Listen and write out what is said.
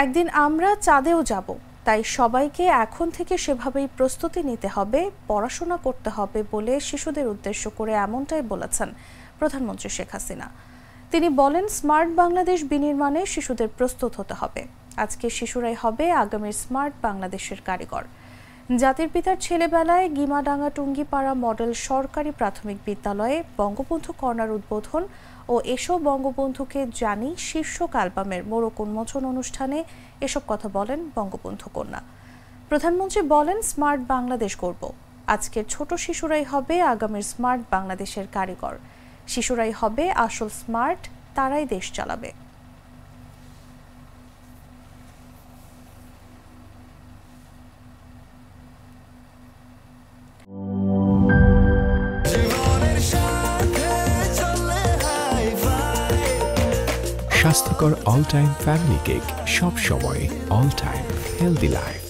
একদিন আমরা চাঁদেও যাব, তাই সবাইকে এখন থেকে সেভাবেই প্রস্তুতি নিতে হবে, পড়াশোনা করতে হবে বলে শিশুদের উদ্দেশ্য করে এমনটাই বলেছেন প্রধানমন্ত্রী শেখ হাসিনা। তিনি বলেন, স্মার্ট বাংলাদেশ বিনির্মাণে শিশুদের প্রস্তুত হতে হবে। আজকে শিশুরাই হবে আগামীর স্মার্ট বাংলাদেশের কারিগর। জাতির পিতার ছেলেবেলায় গিমাডাঙ্গা টুঙ্গিপাড়া মডেল সরকারি প্রাথমিক বিদ্যালয়ে বঙ্গবন্ধু কর্নার উদ্বোধন ও এসো বঙ্গবন্ধুকে জানি শীর্ষক অ্যালবামের মোড়ক উন্মোচন অনুষ্ঠানে এসব কথা বলেন বঙ্গবন্ধু কন্যা। প্রধানমন্ত্রী বলেন, স্মার্ট বাংলাদেশ গড়ব। আজকের ছোট শিশুরাই হবে আগামীর স্মার্ট বাংলাদেশের কারিগর। শিশুরাই হবে আসল স্মার্ট, তারাই দেশ চালাবে। স্বাস্থ্যকর অল টাইম ফ্যামিলি কেক, সব সময় অল টাইম হেলদি লাইফ।